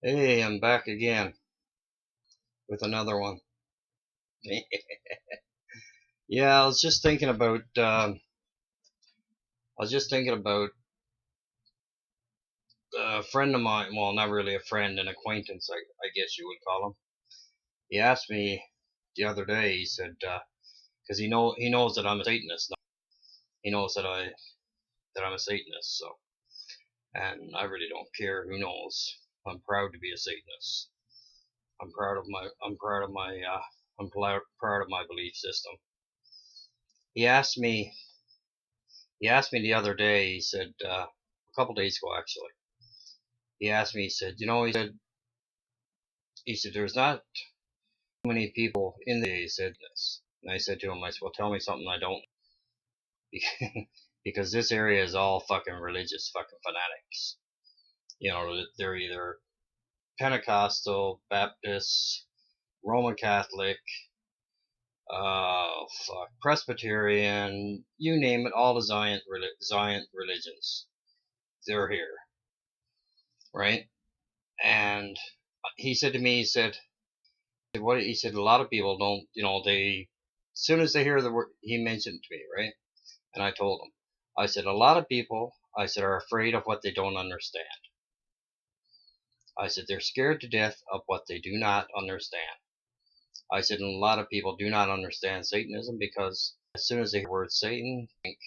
Hey, I'm back again with another one. Yeah, I was just thinking about a friend of mine. Well, not really a friend, an acquaintance, I guess you would call him. He asked me the other day. He said, because he knows that I'm a Satanist. Now. He knows that I'm a Satanist. So, and I really don't care who knows. I'm proud to be a Satanist. I'm proud of my belief system. He asked me He asked me the other day, he said, a couple days ago actually, he asked me, he said, there's not too many people in the day, he said this. And I said to him, I said, well, tell me something I don't know. Because this area is all fucking religious fucking fanatics. They're either Pentecostal, Baptist, Roman Catholic, Presbyterian, you name it, all the Zion religions. They're here, right? And he said to me, he said, a lot of people don't, as soon as they hear the word, he mentioned to me, right? And I told him, I said, a lot of people, I said, are afraid of what they don't understand. I said, they're scared to death of what they do not understand. I said, and a lot of people do not understand Satanism because as soon as they hear the word Satan, they think,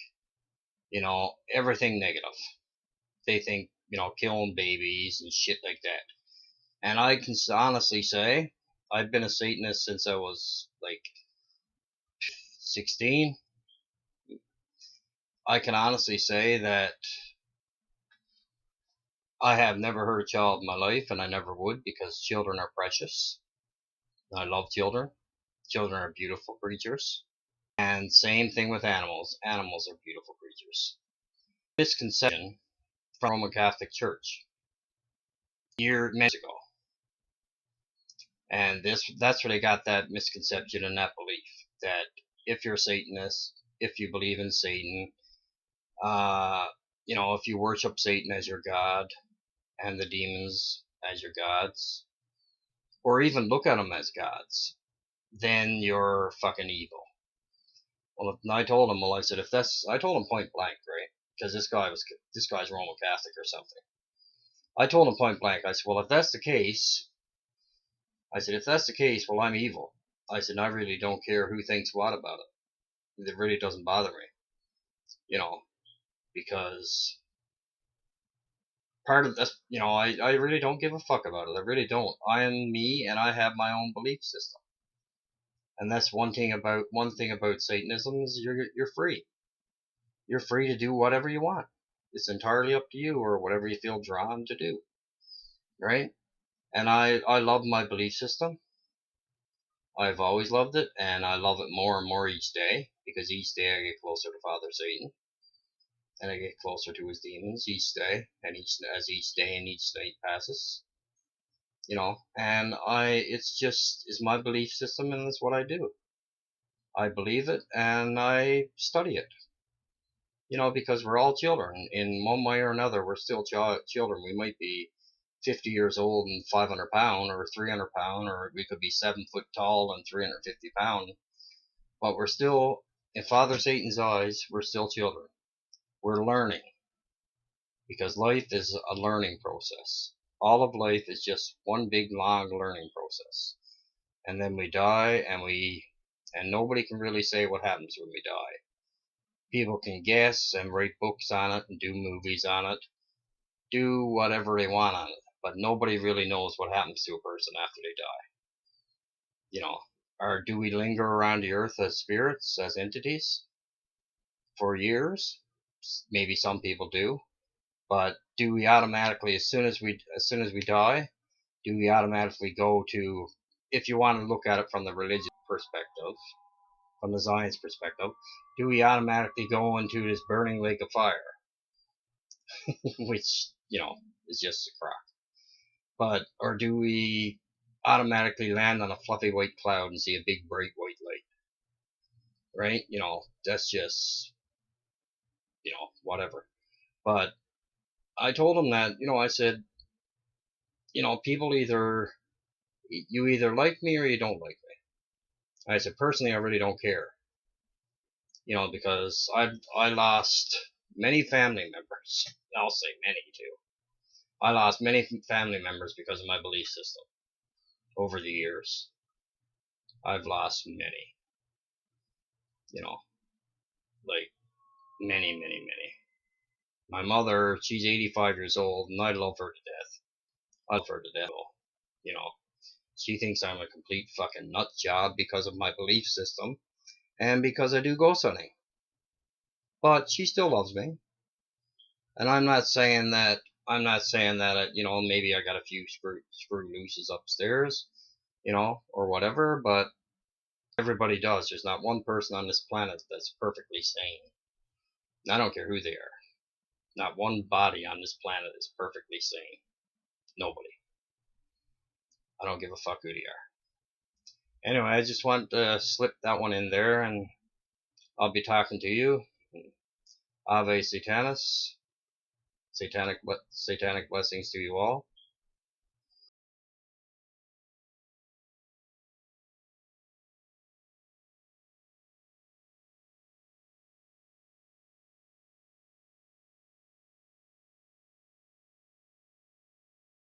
everything negative. They think, killing babies and shit like that. And I can honestly say, I've been a Satanist since I was like 16. I can honestly say that I have never hurt a child in my life, and I never would, because children are precious. I love children. Children are beautiful creatures. And same thing with animals. Animals are beautiful creatures. Misconception from Roman Catholic Church years ago. And that's where they got that misconception and that belief that if you're a Satanist, if you believe in Satan, if you worship Satan as your god and the demons as your gods, or even look at them as gods, then you're fucking evil. Well, I told him, I told him point blank, right? Because this guy's Roman Catholic or something. I told him point blank, I said, well, if that's the case, well, I'm evil. I said, I really don't care who thinks what about it. It really doesn't bother me, because part of this, I really don't give a fuck about it. I really don't. I am me, and I have my own belief system. And that's one thing about Satanism is you're free. You're free to do whatever you want. It's entirely up to you, or whatever you feel drawn to do, right? And I love my belief system. I've always loved it, and I love it more and more each day, because each day I get closer to Father Satan, and I get closer to his demons each day, and as each day and each night passes, and it's my belief system, and it's what I do. I believe it, and I study it, because we're all children. In one way or another, we're still children. We might be 50 years old and 500 pound, or 300 pound, or we could be 7 foot tall and 350 pound, but we're still, in Father Satan's eyes, we're still children. We're learning, because life is a learning process. All of life is just one big long learning process, and then we die, and nobody can really say what happens when we die. People can guess and write books on it and do movies on it, do whatever they want on it, but nobody really knows what happens to a person after they die. Or do we linger around the earth as spirits, as entities, for years? Maybe some people do. But do we automatically, as soon as we die, do we automatically go to, if you want to look at it from the religious perspective, from the Zionist perspective, do we automatically go into this burning lake of fire? Which, is just a crock. Or do we automatically land on a fluffy white cloud and see a big bright white light? Right? That's just, whatever. But I told him that, I said, people you either like me or you don't like me. I said, personally, I really don't care. Because I lost many family members. I'll say many too. I lost many family members because of my belief system over the years. I've lost many. Like many, many, many. My mother, she's 85 years old, and I love her to death. I love her to death. You know, she thinks I'm a complete fucking nut job because of my belief system and because I do ghost hunting. But she still loves me. And I'm not saying that maybe I got a few screw looses upstairs, or whatever, but everybody does. There's not one person on this planet that's perfectly sane. I don't care who they are. Not one body on this planet is perfectly sane. Nobody. I don't give a fuck who they are. Anyway, I just want to slip that one in there, and I'll be talking to you. Ave Satanis. Satanic blessings to you all.